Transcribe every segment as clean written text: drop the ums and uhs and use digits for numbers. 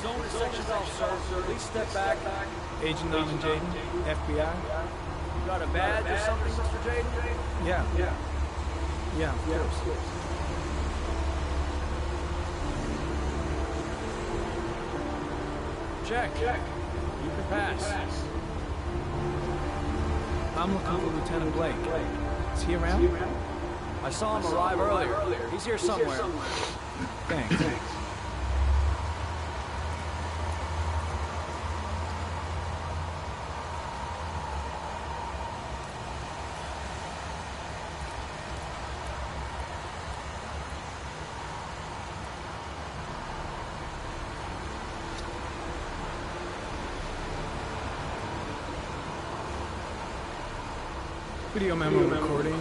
Zone is sectioned off, sir. Please step back. Agent Norman Jayden, FBI. You got a badge or something, Mr. Jayden? Yeah, of course. Check. You can pass. I'm looking for Lieutenant Blake. Is he around? I saw him arrive earlier. He's here somewhere. Thanks. Video memo recording,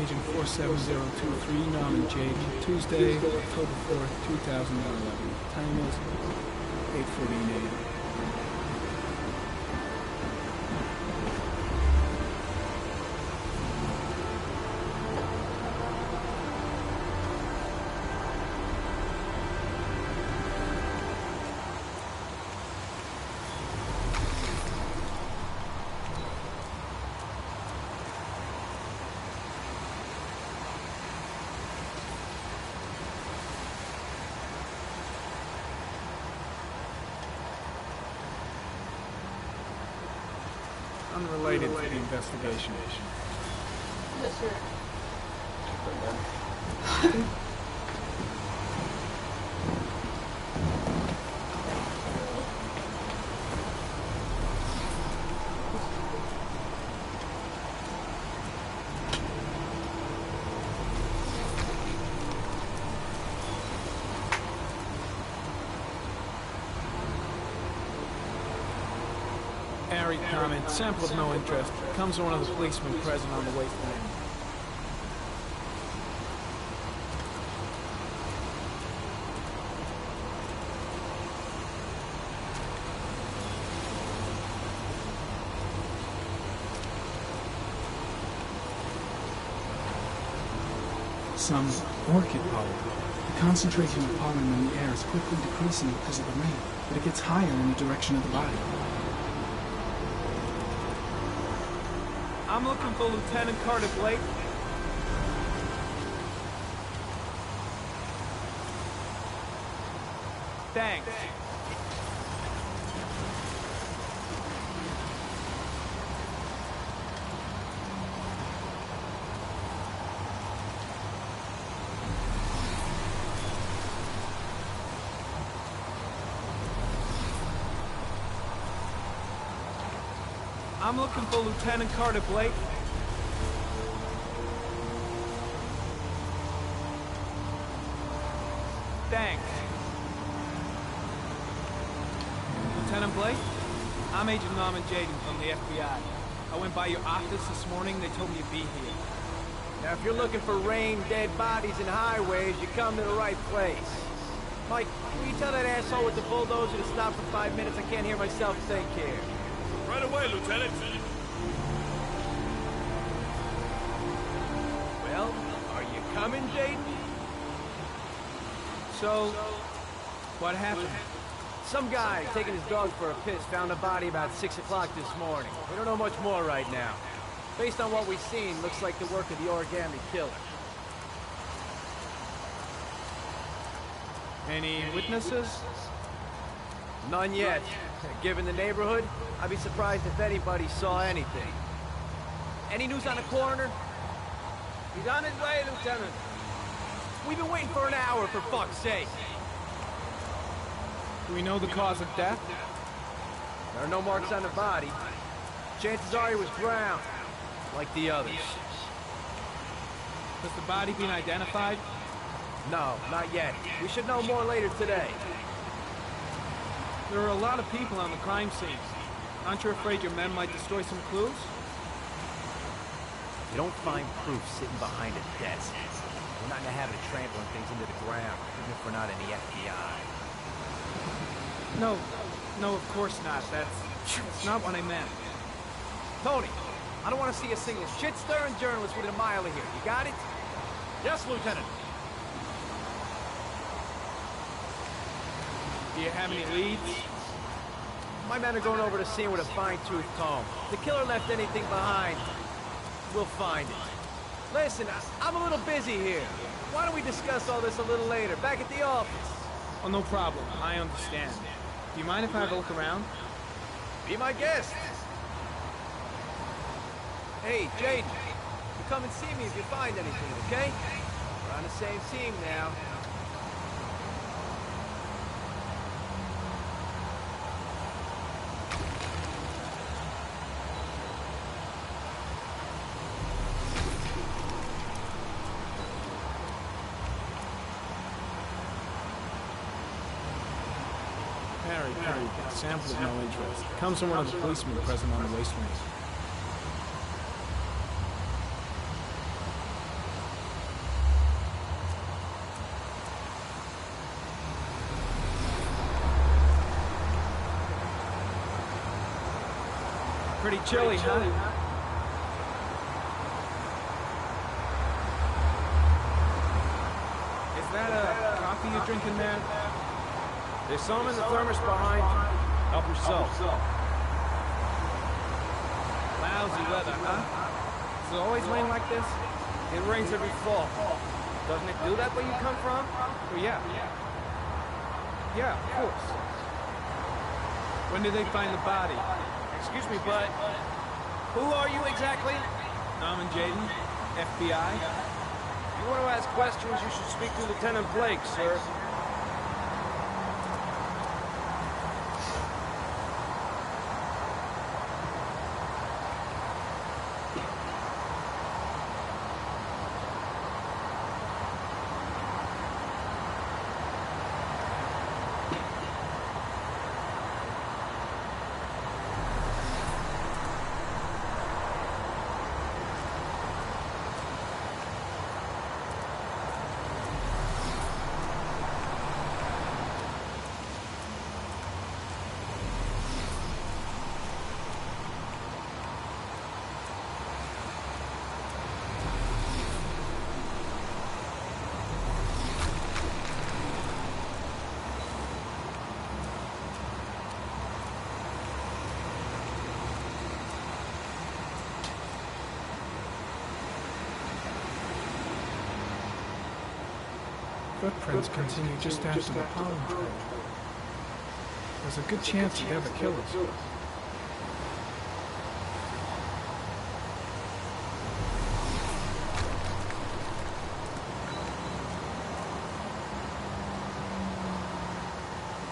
Agent 47023, Norman Jayden, Tuesday, October 4th, 2011. Time is 8:14 a.m. Unrelated to the investigation. Yes, sir. Airy comment, sample of no interest. Comes from one of the policemen present on the wasteland. Some orchid pollen. The concentration of pollen in the air is quickly decreasing because of the rain, but it gets higher in the direction of the body. I'm looking for Lieutenant Carter Blake. Thanks. I'm looking for Lieutenant Carter Blake. Thanks. Lieutenant Blake? I'm Agent Norman Jayden from the FBI. I went by your office this morning. They told me you'd be here. Now, if you're looking for rain, dead bodies, and highways, you come to the right place. Mike, will you tell that asshole with the bulldozer to stop for 5 minutes? I can't hear myself think here. Right away, Lieutenant. Well, are you coming, Jayden? So, what happened? Some guy taking his dog for a piss found a body about 6 o'clock this morning. We don't know much more right now. Based on what we've seen, looks like the work of the origami killer. Any witnesses? None yet. Given the neighborhood, I'd be surprised if anybody saw anything. Any news on the coroner? He's on his way, Lieutenant. We've been waiting for an hour, for fuck's sake. Do we know the cause of death? There are no marks on the body. Chances are he was drowned, like the others. Has the body been identified? No, not yet. We should know more later today. There are a lot of people on the crime scene. Aren't you afraid your men might destroy some clues? You don't find proof sitting behind a desk. We're not in the habit of trampling things into the ground, even if we're not in the FBI. No, of course not. That's not what I meant. Tony, I don't want to see a single shit-stirring journalist within a mile of here. You got it? Yes, Lieutenant. Do you have any leads? My men are going over the scene with a fine-tooth comb. If the killer left anything behind, we'll find it. Listen, I'm a little busy here. Why don't we discuss all this a little later, back at the office? Oh, no problem. I understand. Do you mind if I have a look around? Be my guest. Hey, Jaden, you come and see me if you find anything, okay? We're on the same team now. Harry, sample of no interest. Comes from one of the policemen present on the wasteland. Pretty chilly, huh? Is that a coffee you're drinking there? There's some in the thermos behind you. Help yourself. Lousy weather, huh? Does it always rain like this? It rains every fall. Doesn't it do that where you come from? Oh, yeah. Yeah, of course. When did they find the body? Excuse me, bud. Who are you exactly? Norman Jaden, FBI. If you want to ask questions, you should speak to Lieutenant Blake, sir. Footprints continue just after the pollen trail. There's a good chance they're the killers.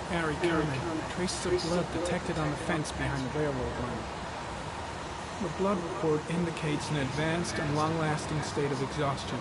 Harry Kerman, traces of blood detected on the fence behind the railroad line. The blood report indicates an advanced and long-lasting state of exhaustion.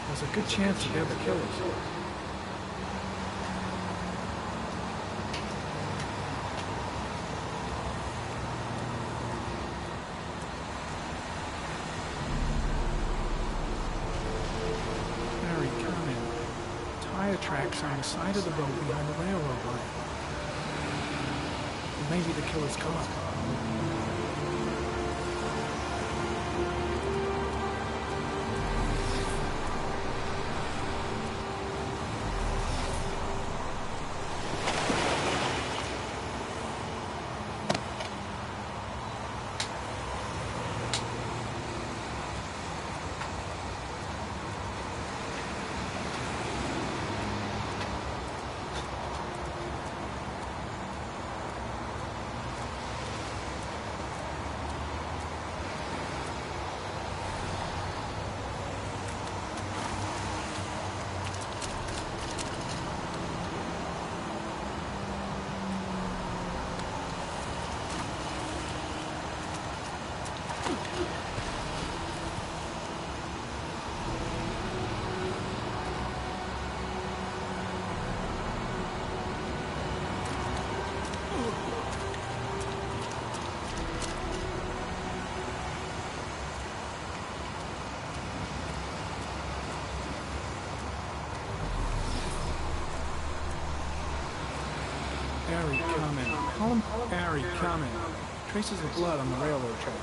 There's a good chance that they're the killers. Harry, come in. Tire tracks on the side of the road behind the railroad line. It may be the killer's car. Harry, come in. Call him Harry, come in. Traces of blood on the railroad track.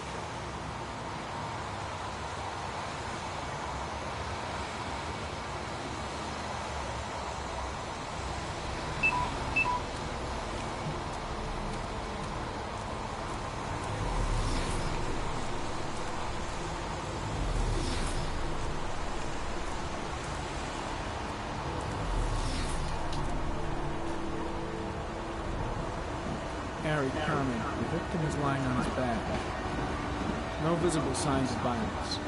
Harry, come in. The victim is lying on his back. No visible signs of violence.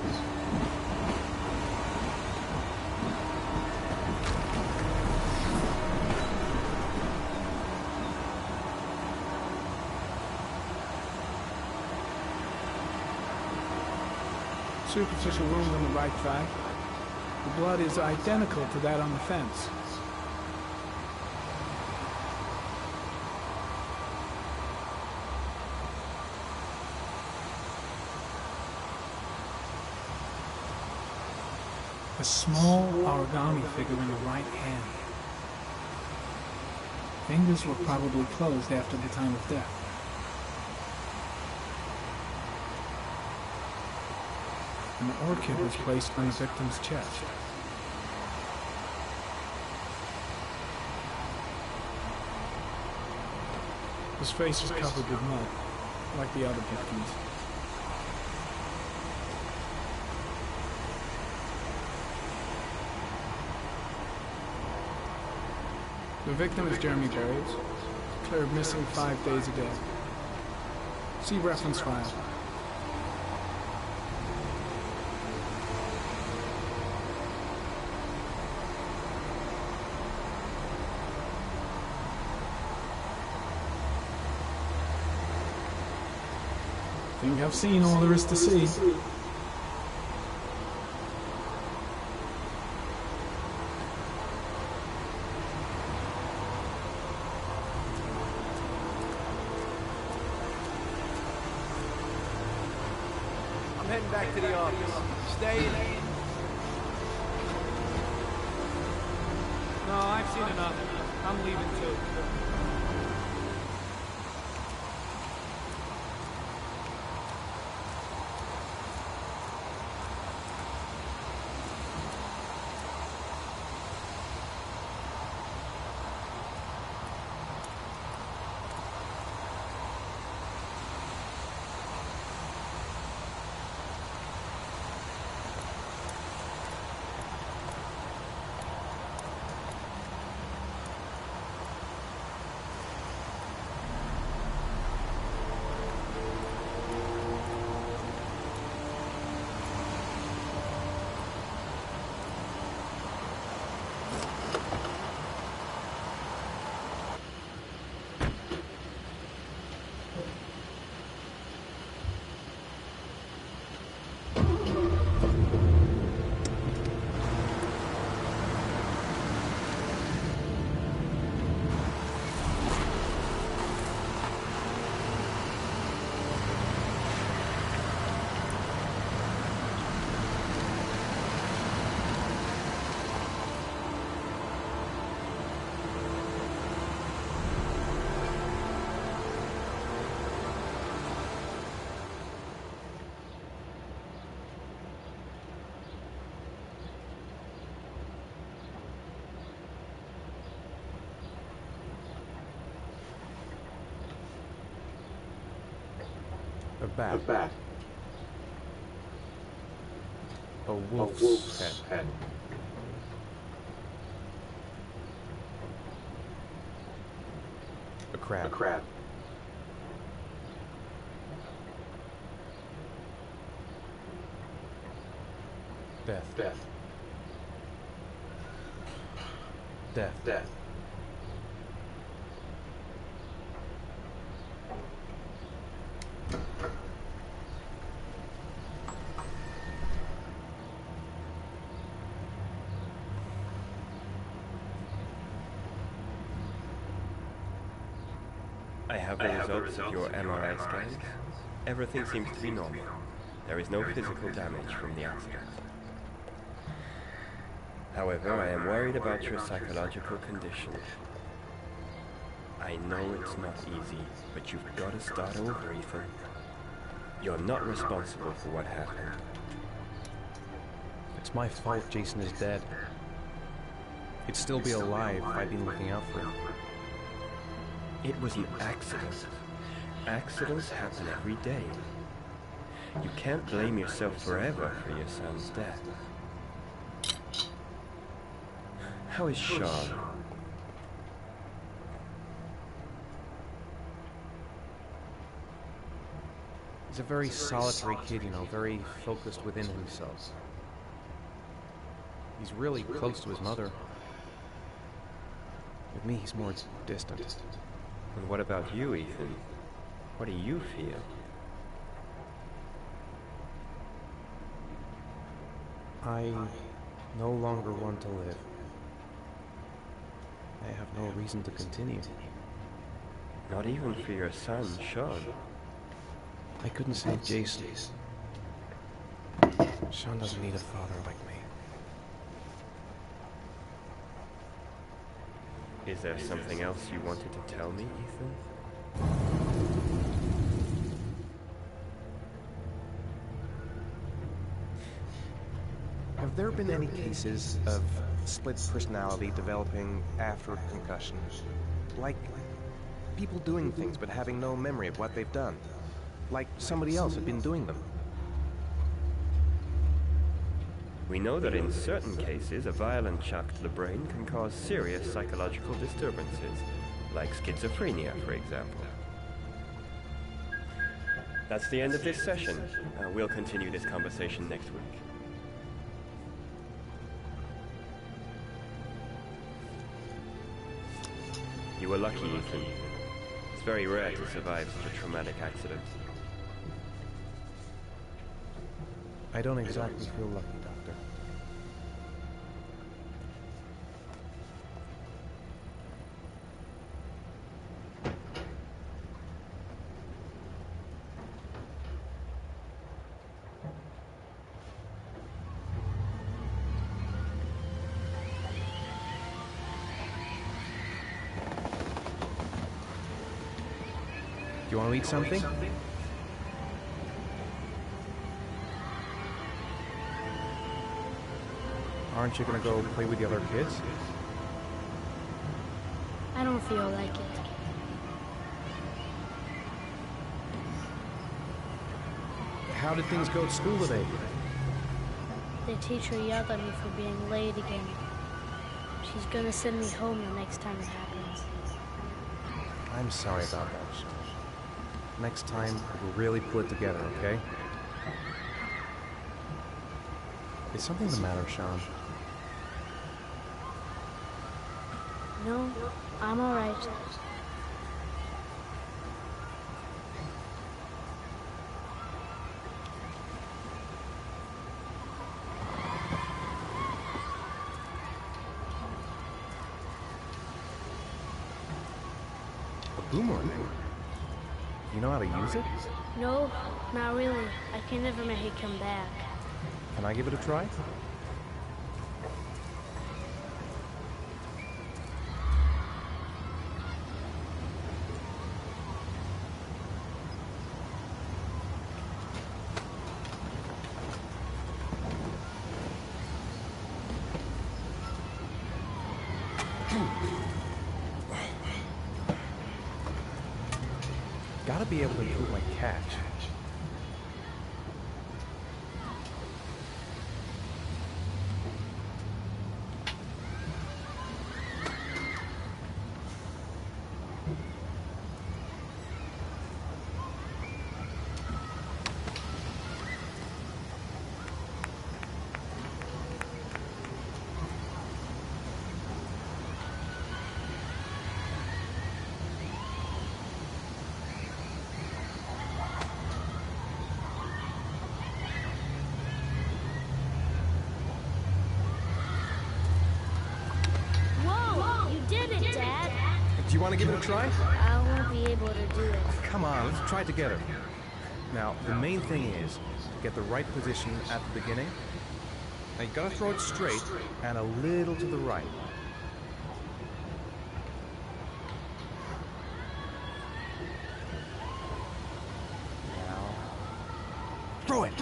Superficial wound on the right thigh. The blood is identical to that on the fence. A small origami figure in the right hand. Fingers were probably closed after the time of death. An orchid was placed on the victim's chest. His face is covered with mud, like the other victims. The victim is Jeremy Berries, declared missing 5 days ago. See reference file. Think I've seen all there is to see. I'm heading back to the office. Stay in. No, I've seen enough. I'm leaving too. A bat. A bat. A A wolf's, wolf's head. head. A crab. A crab. Death. Death. Death. Death. I have the results of your MRI scans. Everything seems to be normal. There is no physical damage from the accident. However, I am worried about your psychological condition. I know it's not easy, but you've got to start over, Ethan. You're not responsible for what happened. It's my fault Jason is dead. He'd still be alive if I'd been looking out for him. It was an accident. Accidents happen every day. You can't blame yourself forever for your son's death. How is Sean? He's a very solitary kid, you know, very focused within himself. He's really close to his mother. With me, he's more distant. And what about you, Ethan? What do you feel? I no longer want to live. I have no reason to continue. Not even for your son, Sean. I couldn't save Jason. Sean doesn't need a father like me. Is there something else you wanted to tell me, Ethan? Have there been any cases of split personality developing after a concussion? Like people doing things but having no memory of what they've done? Like somebody else had been doing them? We know that in certain cases, a violent shock to the brain can cause serious psychological disturbances, like schizophrenia, for example. That's the end of this session. We'll continue this conversation next week. You were lucky, Ethan. It's very rare to survive such a traumatic accident. I don't exactly feel lucky, Doctor. Do you want to eat something? Aren't you gonna go play with the other kids? I don't feel like it. How did things go at school today? The teacher yelled at me for being late again. She's gonna send me home the next time it happens. I'm sorry about that, Sean. Next time, we'll really pull it together, okay? Is something the matter, Sean? No, I'm alright. A boomerang? You know how to use it? No, not really. I can never make it come back. Can I give it a try? Gotta be able to improve my catch. want to give it a try? I won't be able to do it. Come on, let's try it together. Now, the main thing is to get the right position at the beginning. Now, you gotta throw it straight and a little to the right. Now, throw it!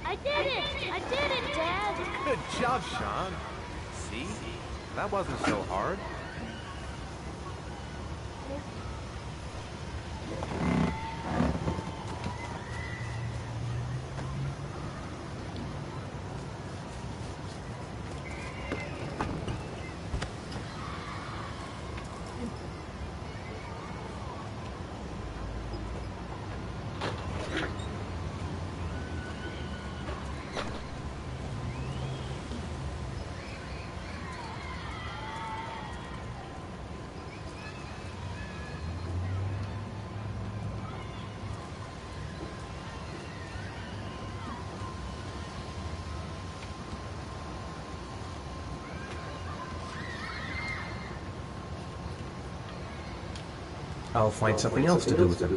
I did it! I did it, Dad! Good job, Sean. See? That wasn't so hard. I'll find something else to do with it.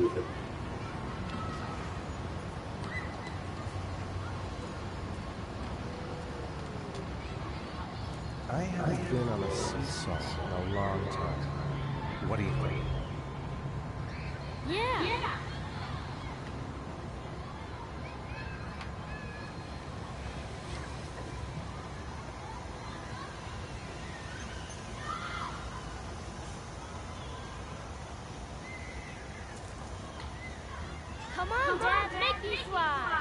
I haven't been on a seesaw in a long time. What do you think? Yeah! Come on, Dad, make me fly!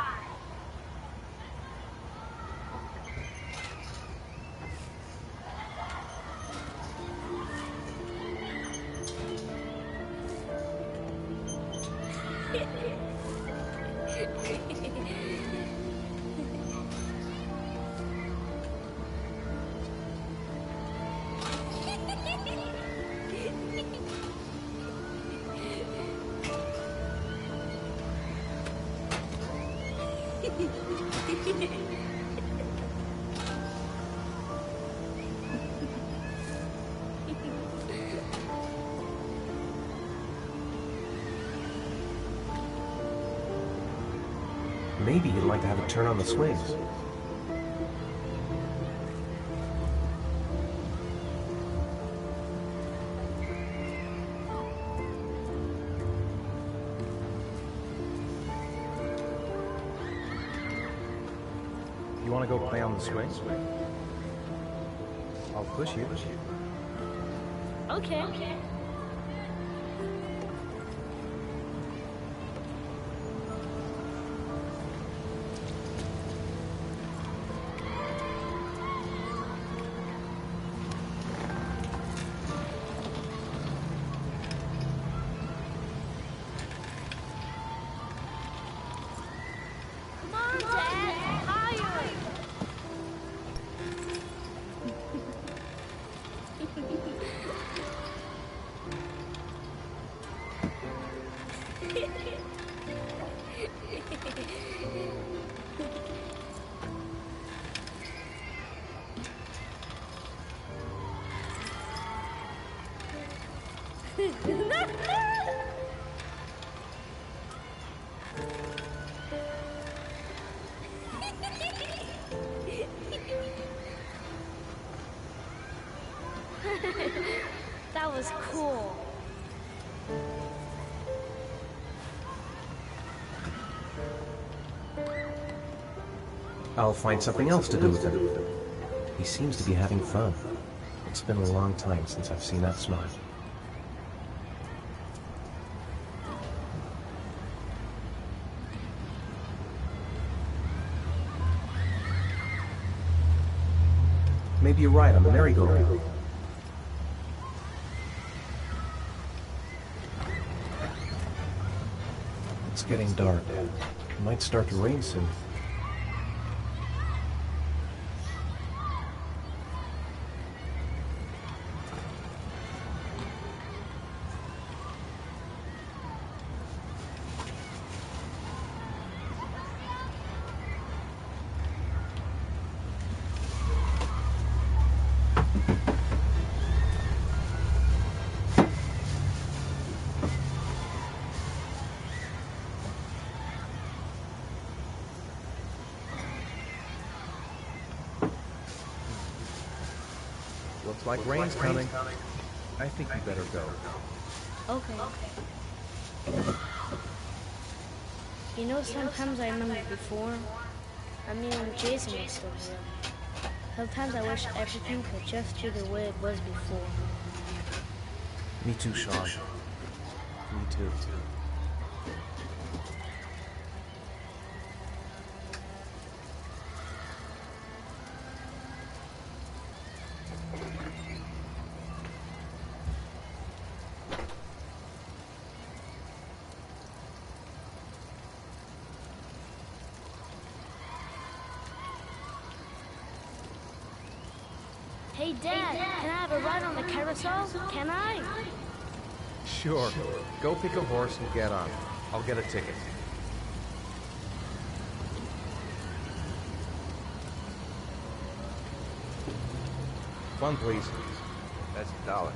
Maybe you'd like to have it turn on the swings. You want to go play on the swings? I'll push you. Okay. Come on, Dad! Higher! That was cool. I'll find something else to do with him. He seems to be having fun. It's been a long time since I've seen that smile. Maybe you're right on the merry-go-round. It's getting dark. It might start to rain soon. Looks like rain's coming. I think you better go. Okay. You know, sometimes I remember before. I mean, when Jason was still here. Sometimes I wish everything could just be the way it was before. Me too, Sean. Me too. Hey, Dad, can I have a ride on the carousel? Can I? Sure. Go pick a horse and get on. I'll get a ticket. One, please. That's $1.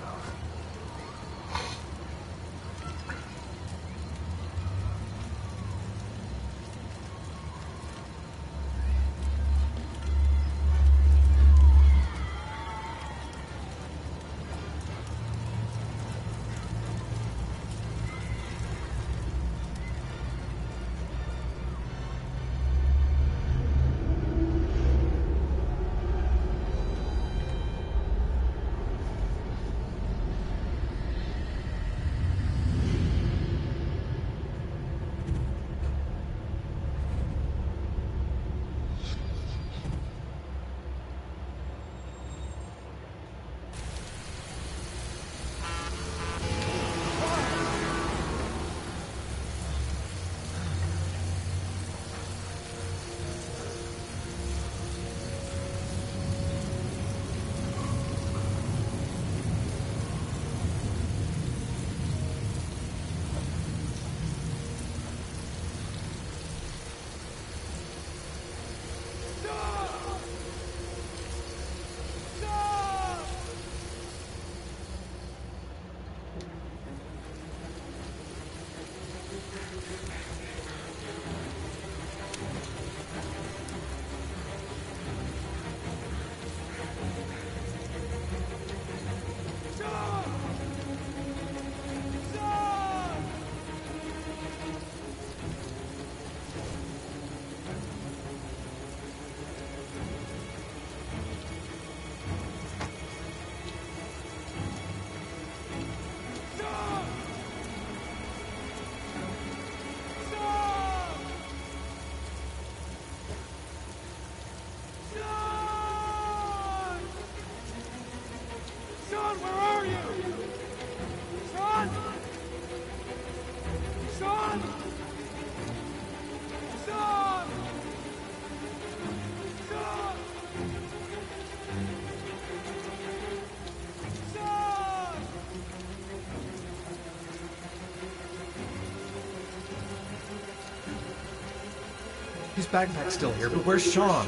His backpack's still here, but where's Sean?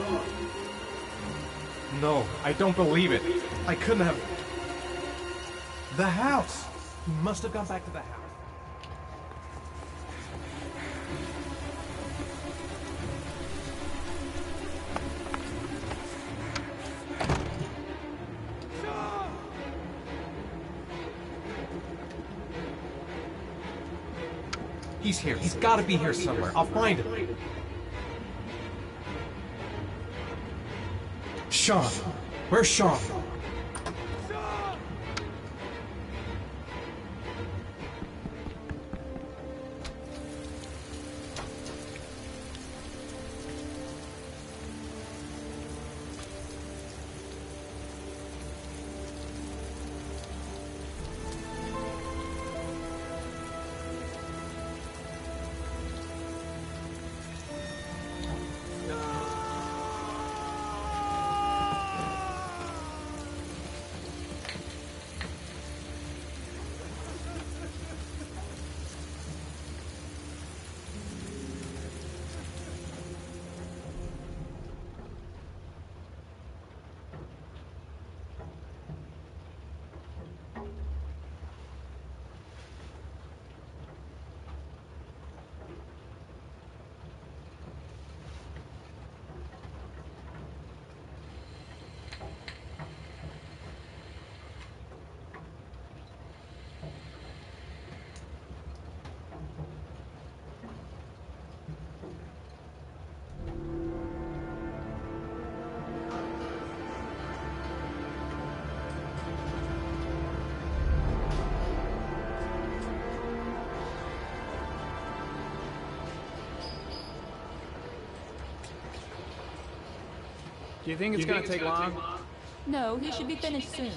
No, I don't believe it. I couldn't have... The house! He must have gone back to the house. He's here. He's got to be here somewhere. I'll find him. Sean. Where's Sean? Do you think it's gonna take long? No, he should be finished soon.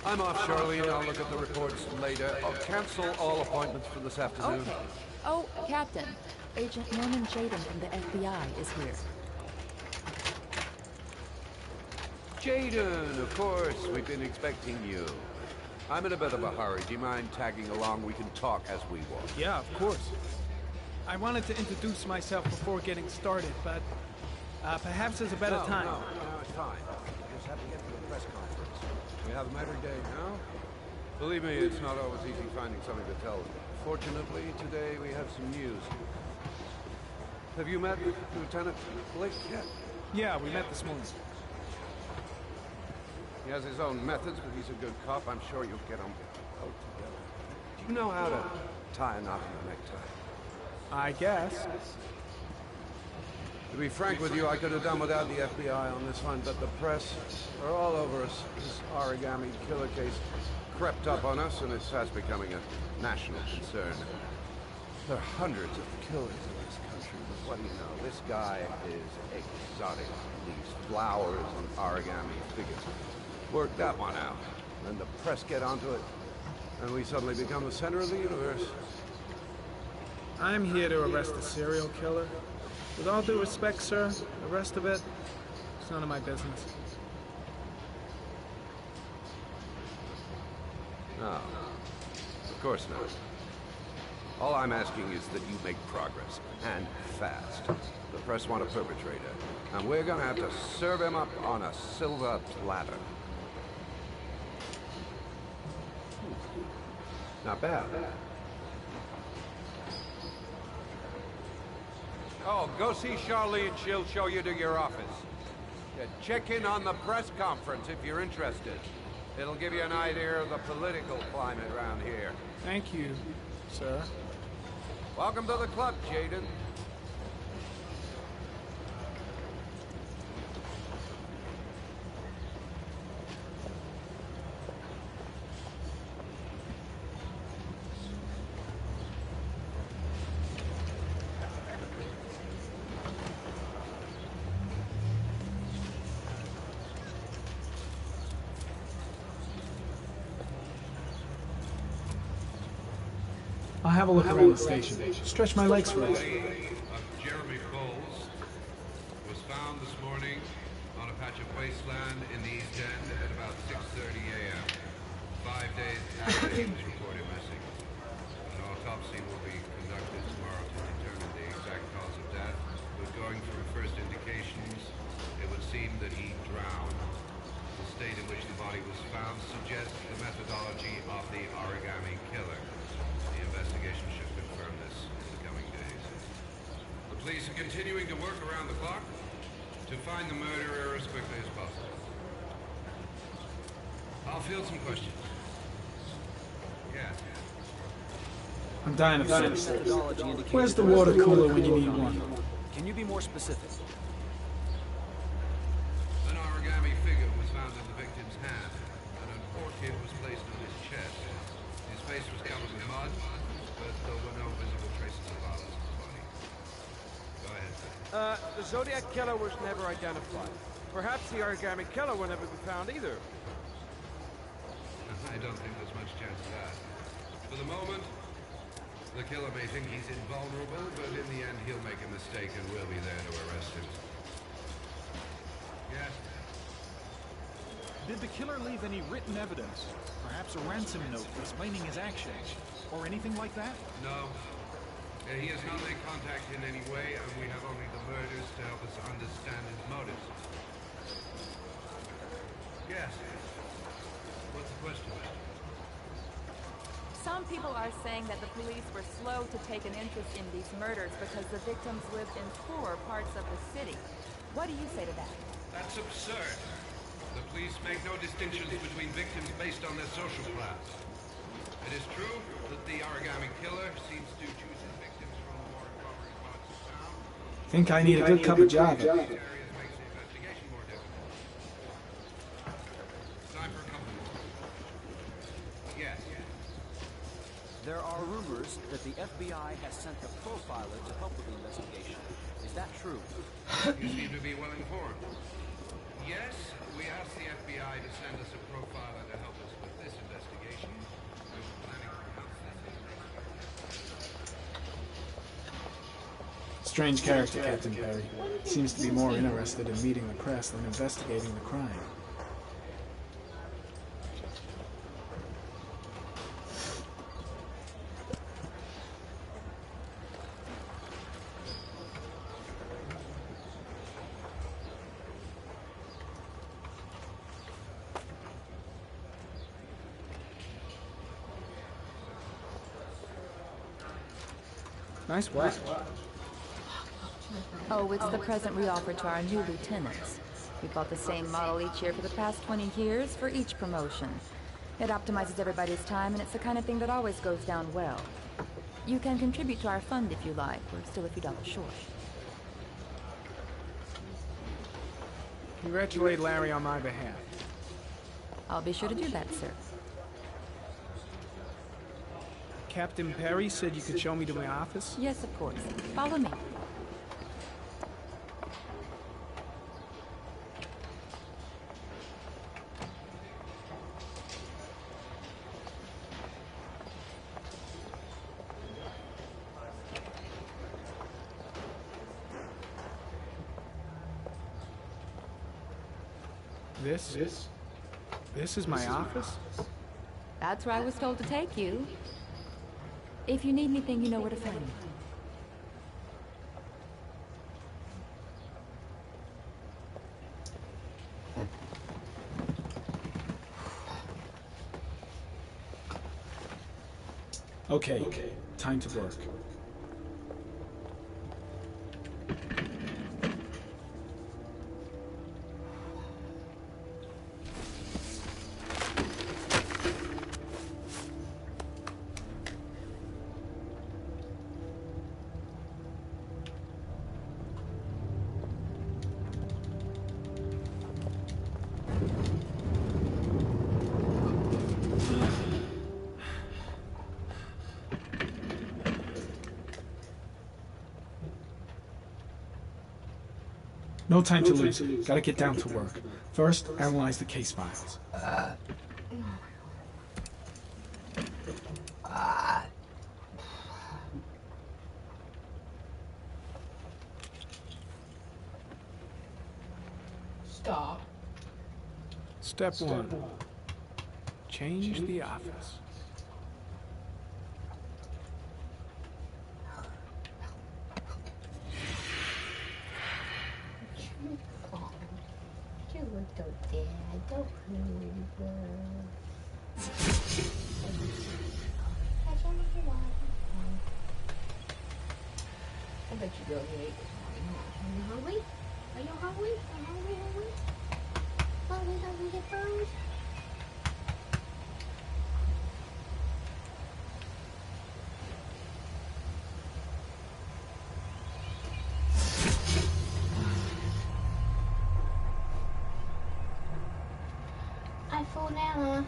I'm off, Charlene. I'll look at the reports later. I'll cancel all appointments for this afternoon. Okay. Oh, Captain. Agent Norman Jayden from the FBI is here. Jayden, of course. We've been expecting you. I'm in a bit of a hurry. Do you mind tagging along? We can talk as we walk. Yeah, of course. I wanted to introduce myself before getting started, but perhaps there's a better time. No, it's fine. We just have to get to the press conference. We have them every day now. Believe me, it's not always easy finding something to tell. Fortunately, today we have some news. Have you met Lieutenant Blake yet? Yeah, we met this morning. He has his own methods, but he's a good cop. I'm sure you'll get on well together. Do you know how to tie a knot in a necktie? I guess. To be frank with you, I could have done without the FBI on this one, but the press are all over us. This origami killer case crept up on us, and it's fast becoming a national concern. There are hundreds of killers in this country, but what do you know? This guy is exotic. These flowers and origami figures. Work that one out. Then the press get onto it, and we suddenly become the center of the universe. I'm here to arrest a serial killer. With all due respect, sir, the rest of it, it's none of my business. No, of course not. All I'm asking is that you make progress, and fast. The press want a perpetrator, and we're gonna have to serve him up on a silver platter. Not bad. Oh, go see Charlene. She'll show you to your office. Yeah, check in on the press conference if you're interested. It'll give you an idea of the political climate around here. Thank you, sir. Welcome to the club, Jayden. I'll have a look around the station. Stretch my legs for a bit. Body of Jeremy Bowles was found this morning on a patch of wasteland in the East End at about 6:30 a.m. 5 days after he was reported missing. An autopsy will be conducted tomorrow to determine the exact cause of death. But going from first indications, it would seem that he drowned. The state in which the body was found suggests the methodology of the origami killer. The investigation should confirm this in the coming days. The police are continuing to work around the clock to find the murderer as quickly as possible. I'll field some questions. Yeah. I'm dying of thirst. Where's the water cooler when you need one? Can you be more specific? An origami figure was found in the victim's hand, and an orchid was placed on his chest. His face was covered with mud, but there were no visible traces of violence on his body. Go ahead, sir. The Zodiac Killer was never identified. Perhaps the origami killer will never be found either. I don't think there's much chance of that. For the moment, the killer may think he's invulnerable, but in the end he'll make a mistake and we'll be there to arrest him. Yes? Did the killer leave any written evidence? Perhaps a ransom note explaining his actions? Or anything like that? No. He has not made contact in any way, and we have only the murders to help us understand his motives. Yes. What's the question? Some people are saying that the police were slow to take an interest in these murders because the victims lived in poorer parts of the city. What do you say to that? That's absurd. The police make no distinctions between victims based on their social class. It is true that the origami killer seems to choose his victims from the more impoverished parts of town. Think I need a good cup of Java. These areas makes the investigation more difficult. Time for a couple more. Yes. There are rumors that the FBI has sent a profiler to help with the investigation. Is that true? You seem to be well informed. Yes, we asked the FBI to send us a profiler to help us with this investigation. We were planning to announce this. Strange character, Captain Perry. Seems to be more interested in meeting the press than investigating the crime. Nice watch. Oh, it's the present we offer to our new lieutenants. We bought the same model each year for the past 20 years for each promotion. It optimizes everybody's time, and it's the kind of thing that always goes down well. You can contribute to our fund if you like. We're still a few dollars short. Congratulate Larry on my behalf. I'll be sure to do that, sir. Captain Perry said you could show me to my office? Yes, of course. Follow me. This is my office? That's where I was told to take you. If you need anything, you know where to find me. Okay, time to work. No time to lose. Gotta get down to work. First, analyze the case files. Stop. Step 1. Change the office. I bet you really ate this morning. Are you hungry? Are you hungry? Hungry? Hungry, hungry, hungry. Oh,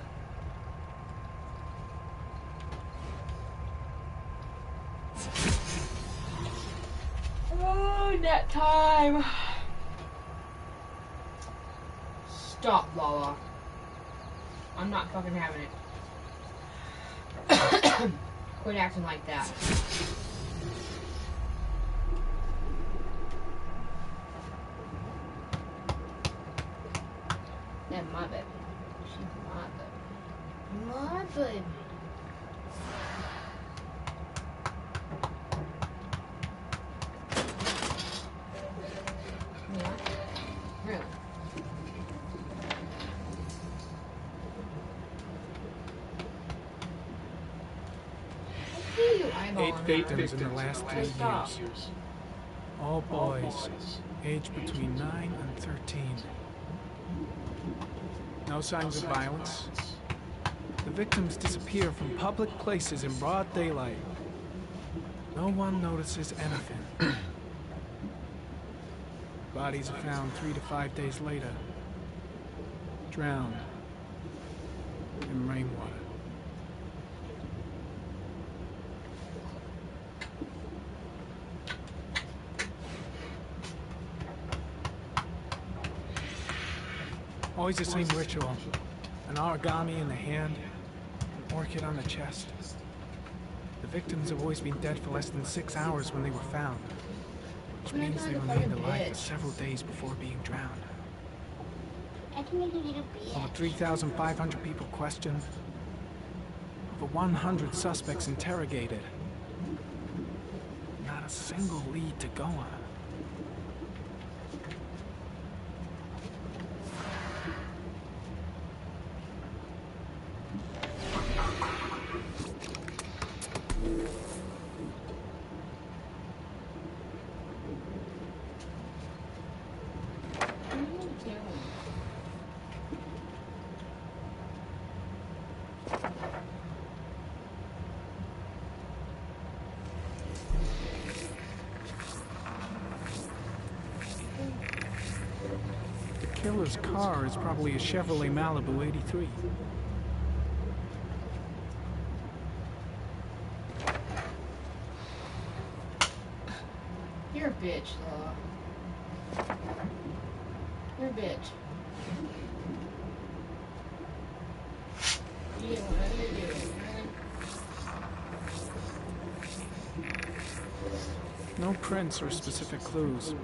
nap time. Stop, Lala. I'm not fucking having it. Quit acting like that. That's my baby. She's my baby. My baby. Yeah. Really? 8 victims in the last 3 years. All boys, aged between 9 and 13. No signs of violence. The victims disappear from public places in broad daylight. No one notices anything. Bodies are found 3 to 5 days later, drowned in rainwater. Always the same ritual. An origami in the hand, an orchid on the chest. The victims have always been dead for less than 6 hours when they were found, which means they remained alive for several days before being drowned. Over 3,500 people questioned. Over 100 suspects interrogated. Not a single lead to go on. The killer's car is probably a Chevrolet Malibu 83. You're a bitch, Lola. You're a bitch. You didn't want nothing to do with it, No prints or specific clues.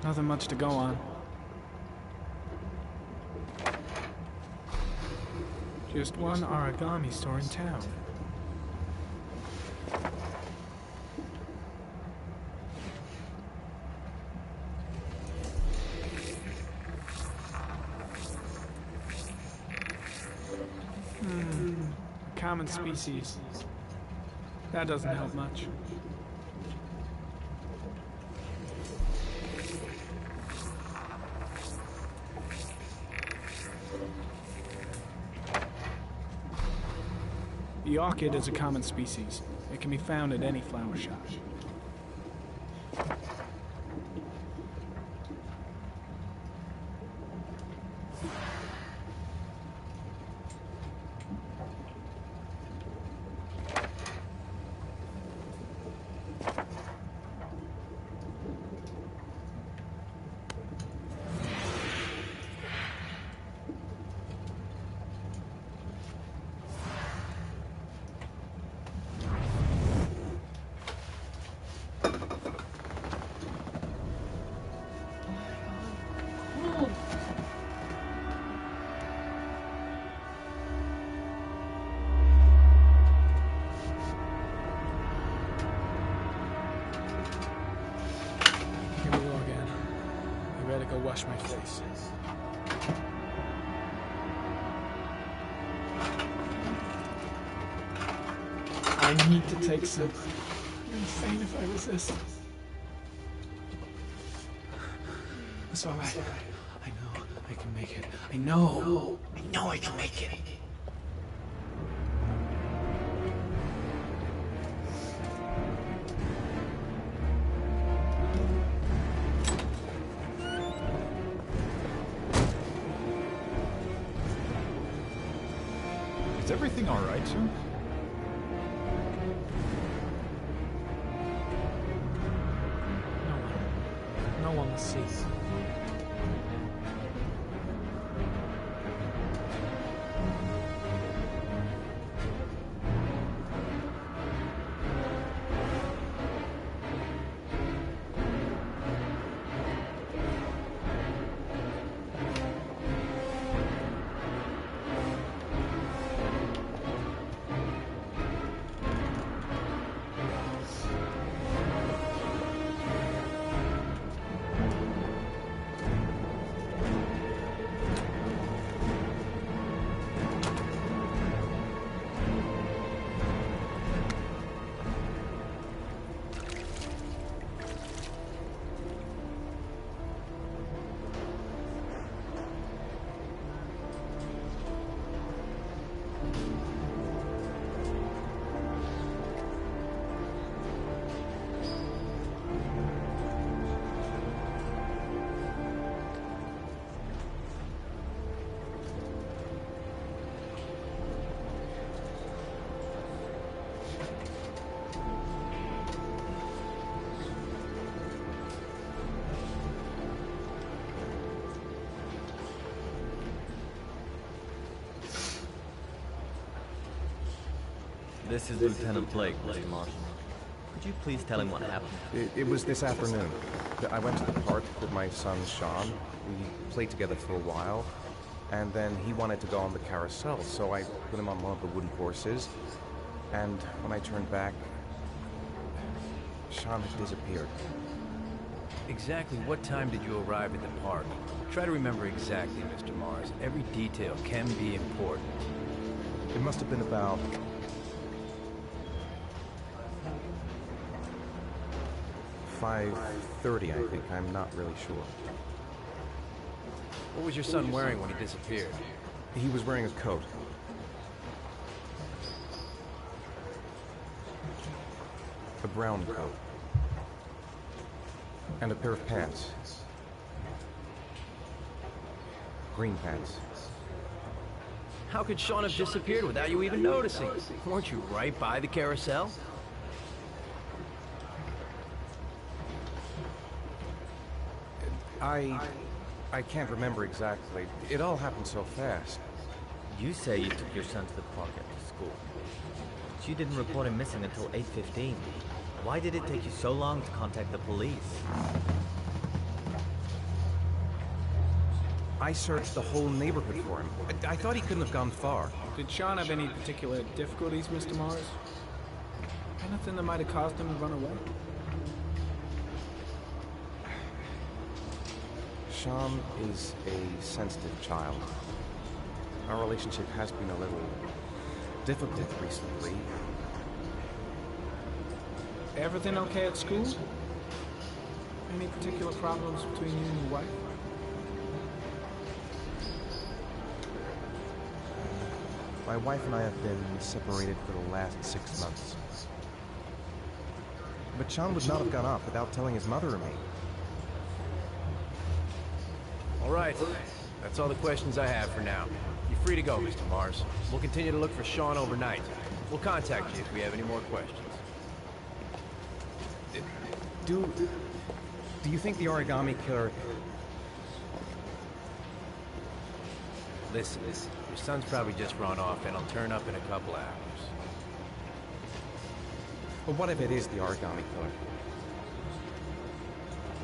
Nothing much to go on. Just one origami store in town. Common species. That doesn't help much. The orchid is a common species. It can be found at any flower shop. Wash my face. I need to take some. I'm insane if I resist. It's all right. I know I can make it. I know I can make it. Is everything all right, sir? No one will see. This is Lieutenant Blake, Mr. Marshall. Could you please tell him what happened? It was this afternoon. I went to the park with my son, Sean. We played together for a while, and then he wanted to go on the carousel, so I put him on one of the wooden horses, and when I turned back, Sean had disappeared. Exactly what time did you arrive at the park? Try to remember exactly, Mr. Mars. Every detail can be important. It must have been about 5:30, I think. I'm not really sure. What was your son wearing when he disappeared? He was wearing a coat. A brown coat. And a pair of pants. Green pants. How could Sean have disappeared without you even noticing? Weren't you right by the carousel? I can't remember exactly. It all happened so fast. You say you took your son to the park after school. But you didn't report him missing until 8:15. Why did it take you so long to contact the police? I searched the whole neighborhood for him. I thought he couldn't have gone far. Did Sean have any particular difficulties, Mr. Mars? Anything that might have caused him to run away? Sean is a sensitive child. Our relationship has been a little difficult recently. Everything okay at school? Any particular problems between you and your wife? My wife and I have been separated for the last 6 months. But Sean would not have gone off without telling his mother or me. All right. That's all the questions I have for now. You're free to go, Mr. Mars. We'll continue to look for Sean overnight. We'll contact you if we have any more questions. Do you think the origami killer... Listen, your son's probably just run off and he'll turn up in a couple hours. But what if it is the origami killer?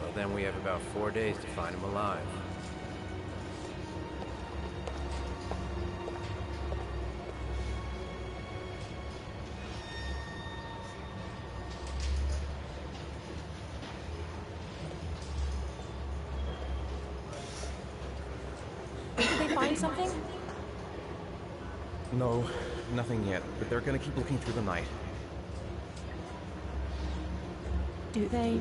Well, then we have about 4 days to find him alive. Find something? No, nothing yet, but they're gonna keep looking through the night. Do they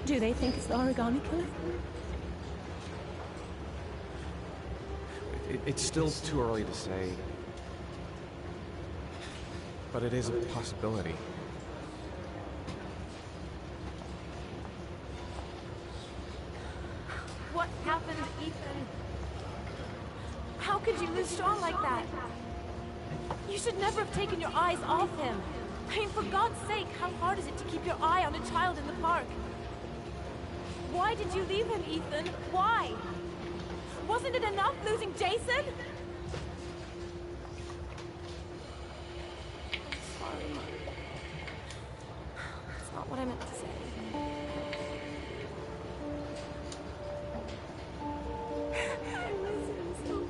think it's the origami killer? It's still too early to say, but it is a possibility. What happened, Ethan? How could you lose Sean like that? You should never have taken your eyes off him. I mean, for God's sake, how hard is it to keep your eye on a child in the park? Why did you leave him, Ethan? Why? Wasn't it enough losing Jason? Sorry. That's not what I meant to say. I miss him so much.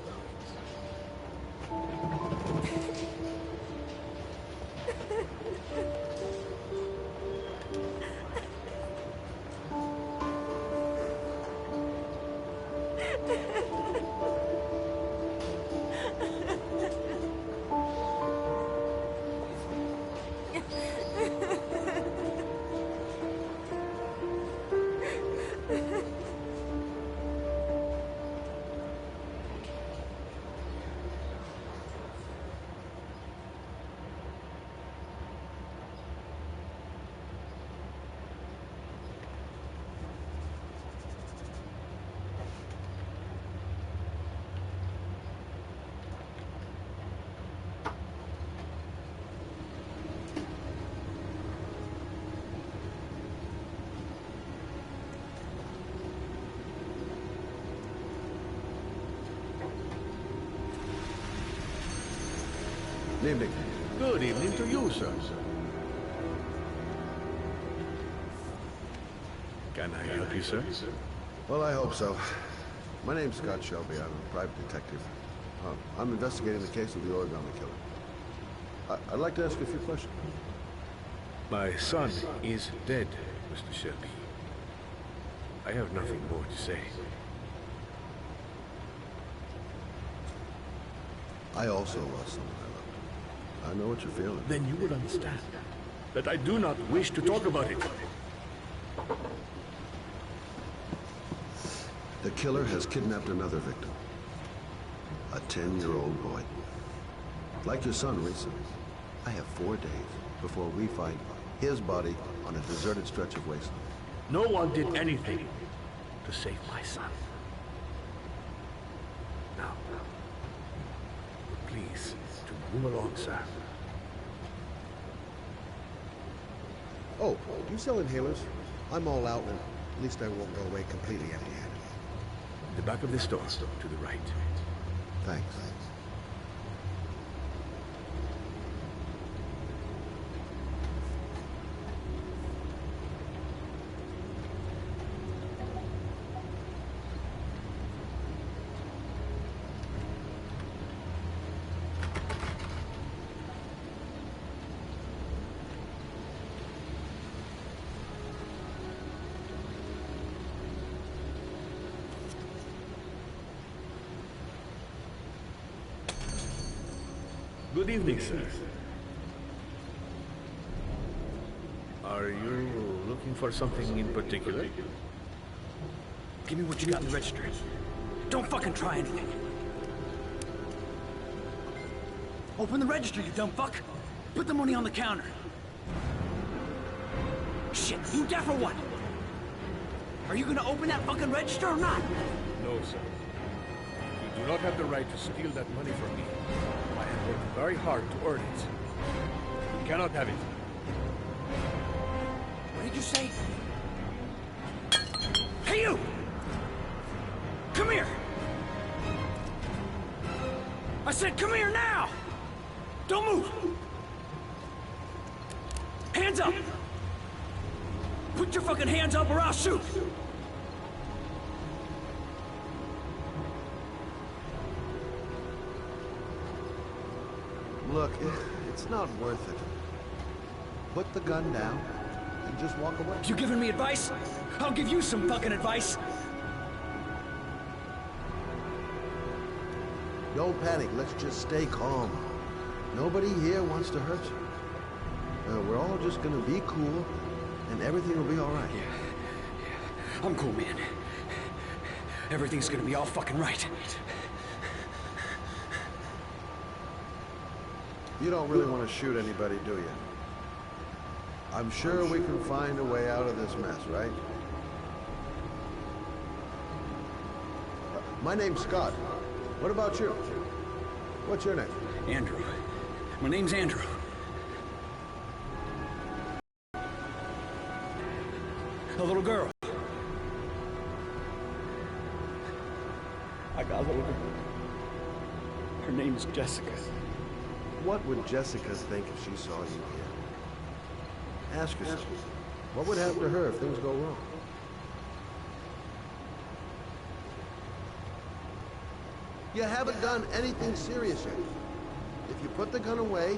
Evening. Good evening to you, sir. Can I help you, sir? Well, I hope so. My name's Scott Shelby. I'm a private detective. I'm investigating the case of the origami killer. I'd like to ask you a few questions. My son is dead, Mr. Shelby. I have nothing more to say. I also lost someone I loved. I know what you're feeling. Then you would understand that I do not wish to talk about it. The killer has kidnapped another victim. A 10-year-old boy. Like your son, Reese. I have 4 days before we find his body on a deserted stretch of wasteland. No one did anything to save my son. Now, please, to move along, sir. Oh, do you sell inhalers? I'm all out, and at least I won't go away completely empty-handed. The back of the store, to the right. Thanks. Good evening, sir. Are you looking for something in particular? Give me what you got in the register. Don't fucking try anything. Open the register, you dumb fuck. Put the money on the counter. Shit, you deaf or what? Are you gonna open that fucking register or not? No, sir. You do not have the right to steal that money from me. I have worked very hard to earn it. You cannot have it. What did you say? Hey, you! Come here! I said come here now! Don't move! Hands up! Put your fucking hands up or I'll shoot! Look, it's not worth it. Put the gun down and just walk away. You giving me advice? I'll give you some fucking advice. Don't panic. Let's just stay calm. Nobody here wants to hurt you. We're all just gonna be cool, and everything will be all right. Yeah. I'm cool, man. Everything's gonna be all fucking right. You don't really want to shoot anybody, do you? I'm sure we can find a way out of this mess, right? My name's Scott. What about you? What's your name? Andrew. My name's Andrew. A little girl. I got a little girl. Her name's Jessica. What would Jessica think if she saw you here? Ask yourself, what would happen to her if things go wrong? You haven't done anything serious yet. If you put the gun away,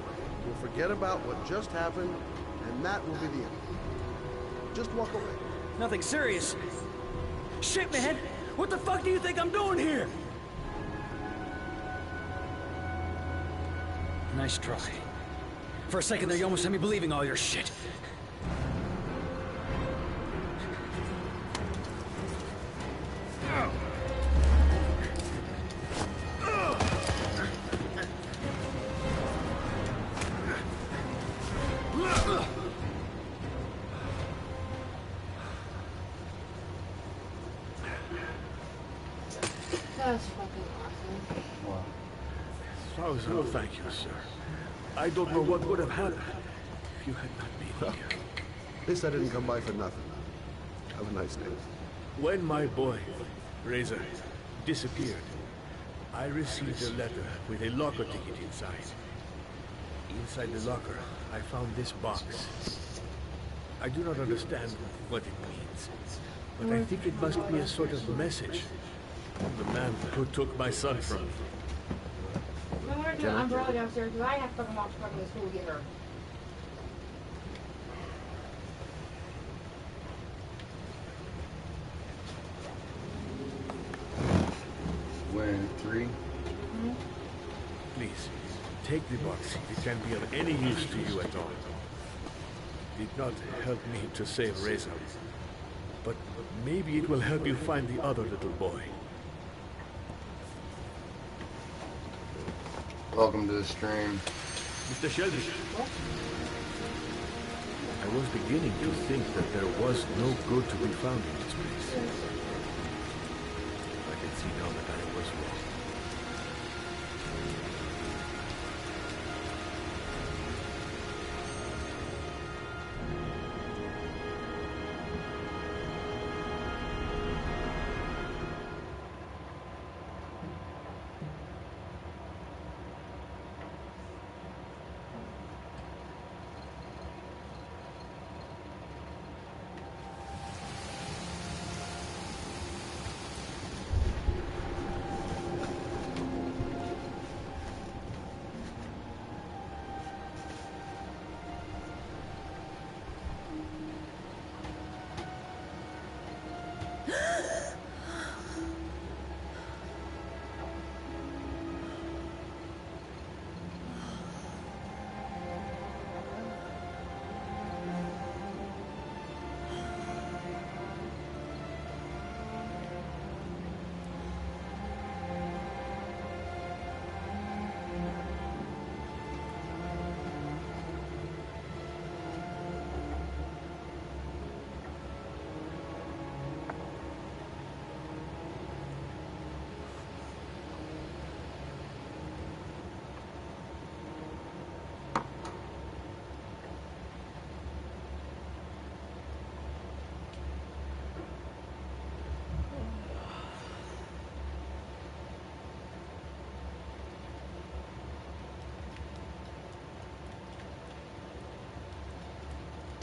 you'll forget about what just happened, and that will be the end. Just walk away. Nothing serious. Shit, man! What the fuck do you think I'm doing here? Nice try. For a second there, you almost had me believing all your shit. That's fucking awesome. So, thank you, sir. I don't know what would have happened if you had not been here. At least I didn't come by for nothing. Have a nice day. When my boy, Razor, disappeared, I received a letter with a locker ticket inside. Inside the locker, I found this box. I do not understand what it means, but I think it must be a sort of message from the man who took my son from me. I'm gonna do an umbrella downstairs because I have to fucking walk to fucking school to get her. When 3? Please, take the box if it can be of any use to you at all. It did not help me to save Reza, but maybe it will help you find the other little boy. Welcome to the stream. Mr. Shelby. I was beginning to think that there was no good to be found in this place. I can see now that I was wrong.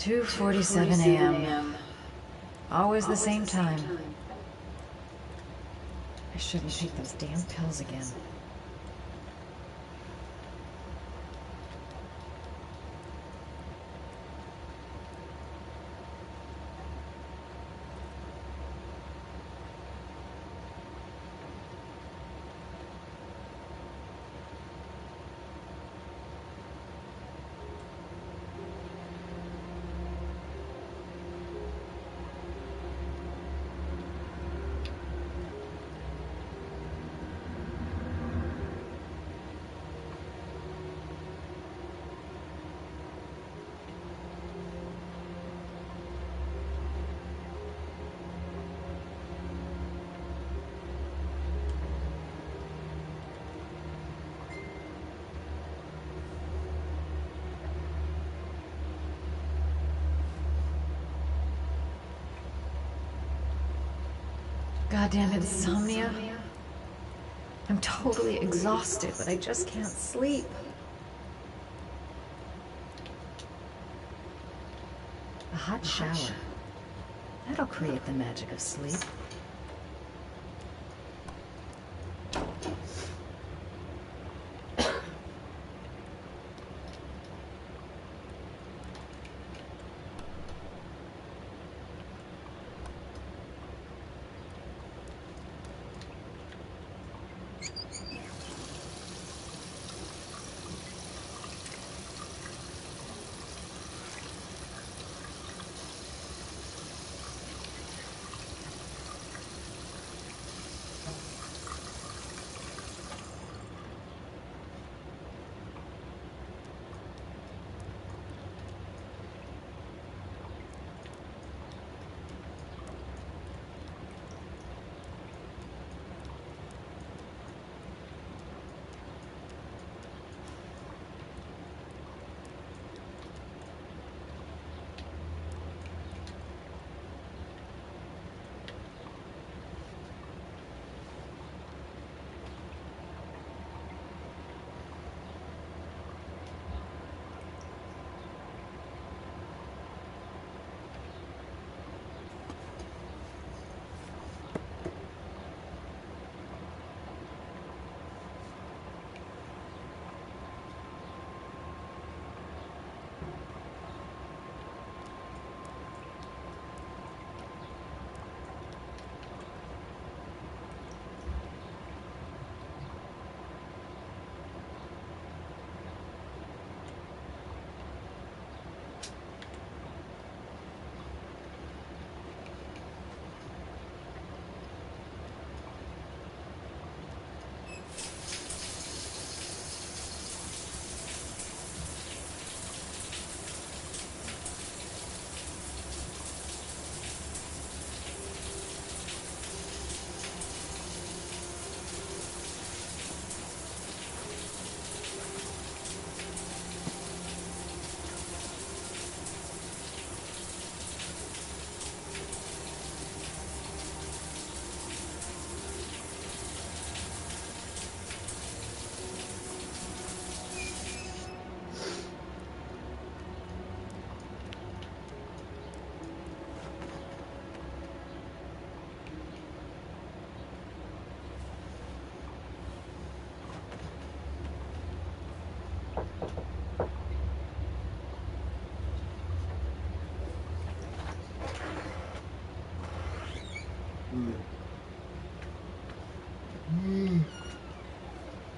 "2:47 a.m. Always the same time. I shouldn't take those damn pills again. Goddamn insomnia. I'm totally exhausted, but I just can't sleep. A hot shower. That'll create the magic of sleep.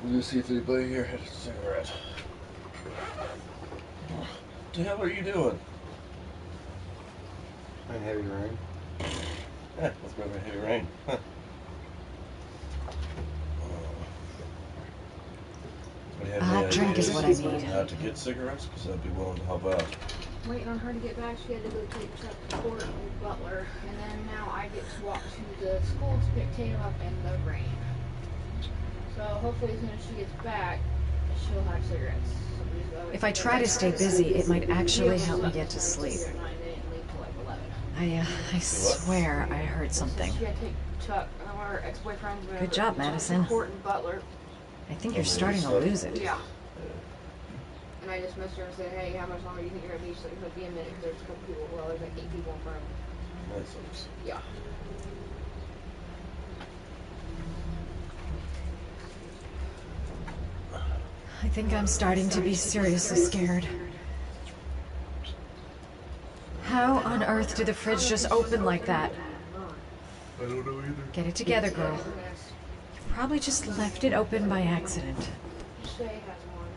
Let's see if anybody here had a cigarette. What the hell are you doing? In heavy rain. Yeah, let's go for heavy rain. Huh. A hot drink is what I need. To get cigarettes? Because I'd be willing to help out. Waiting on her to get back. She had to go take Chuck to court with Butler. And then now I get to walk to the school to pick Tatum up in the rain. So hopefully as soon as she gets back, she'll have cigarettes. If I try to stay busy, it might actually help me get to sleep. I swear I heard something. She had to take Chuck, our ex-boyfriend's Good job, Madison. court in Butler. I think you're starting to lose it. Yeah. And I just messaged her and said, hey, how much longer do you think you're going to be? She's like, it'll be a minute because there's a couple people. Well, there's like 8 people in front of me. That sucks. Yeah. I think I'm starting to be seriously scared. How on earth did the fridge just open like that? I don't know either. Get it together, girl. You probably just left it open by accident. Shay has one.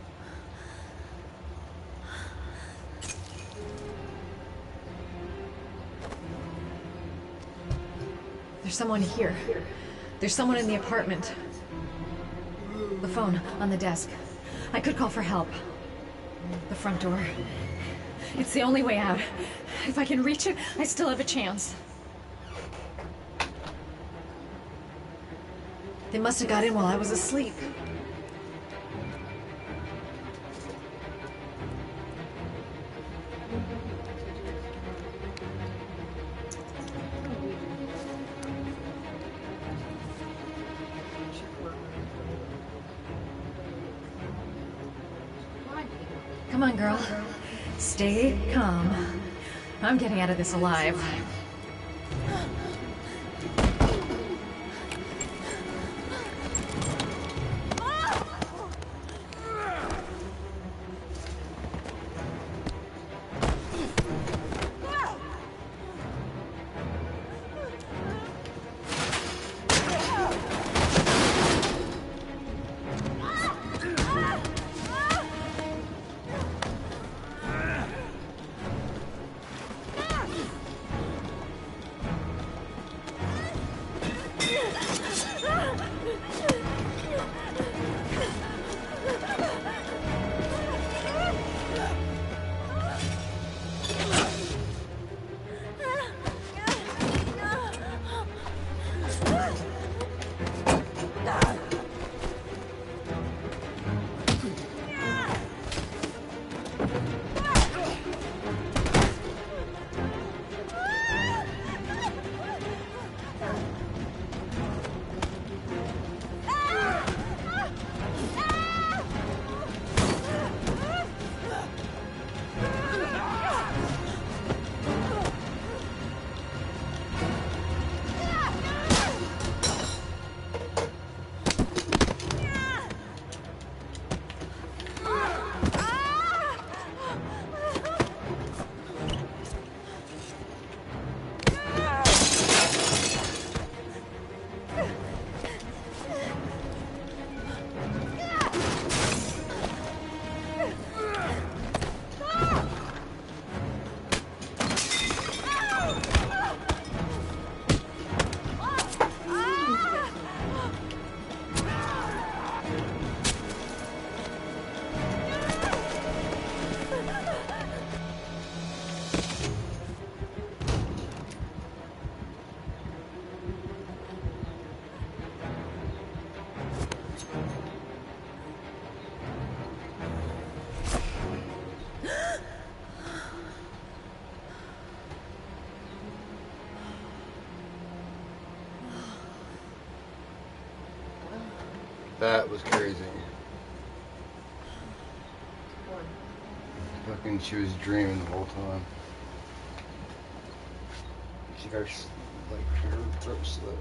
There's someone here. There's someone in the apartment. The phone on the desk. I could call for help. The front door. It's the only way out. If I can reach it, I still have a chance. They must have got in while I was asleep. Come on, girl. Stay calm. I'm getting out of this alive. That was crazy. Fucking, she was dreaming the whole time. She got like her throat slit.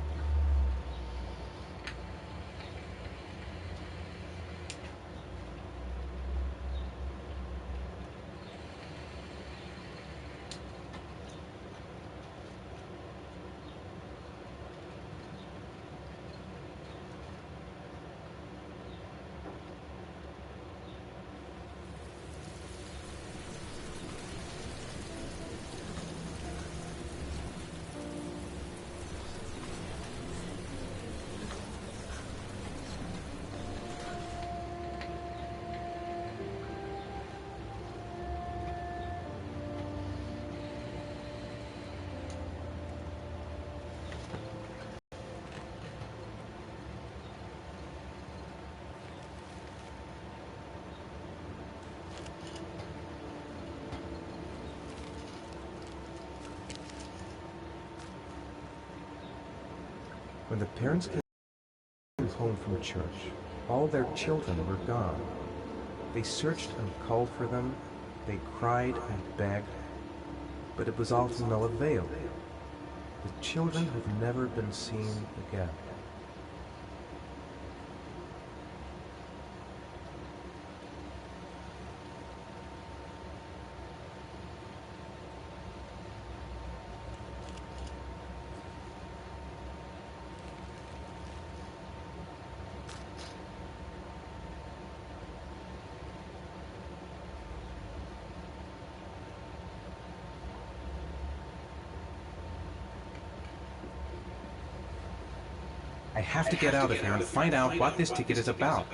When the parents came home from church, all their children were gone. They searched and called for them, they cried and begged, but it was all to no avail. The children have never been seen again. I have to get out of here and find out what this ticket is about.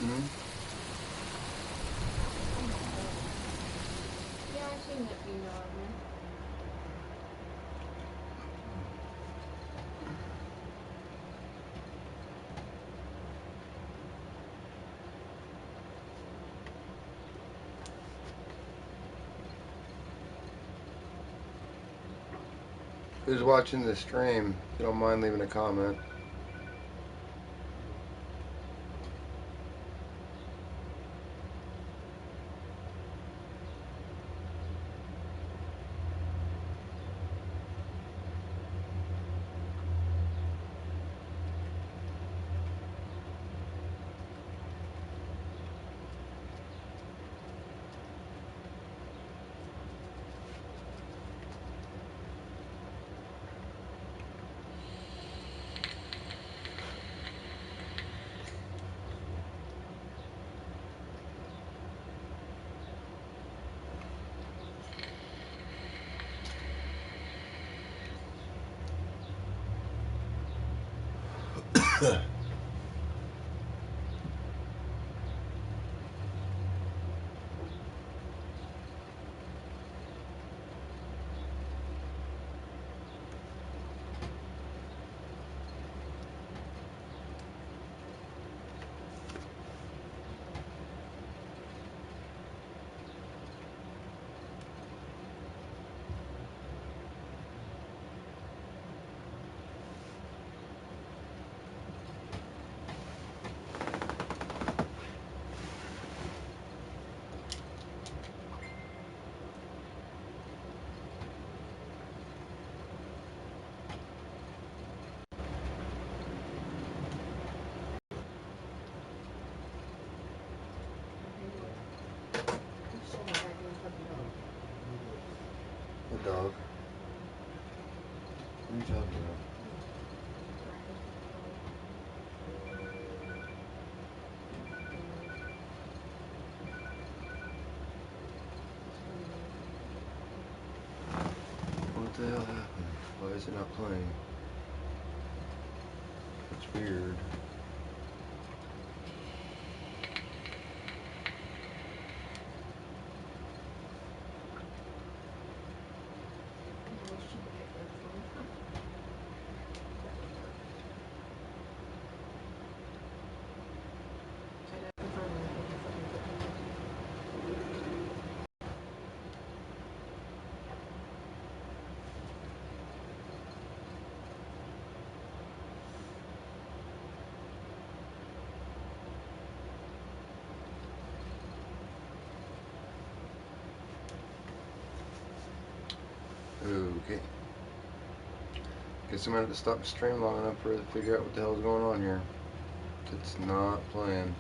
Yeah, I've seen that female on there. Who's watching the stream? If you don't mind leaving a comment. The dog. What are you talking about? What the hell happened? Why is it not playing? It's weird. Okay. Guess I'm gonna have to stop the stream long enough for it to figure out what the hell's going on here. It's not playing.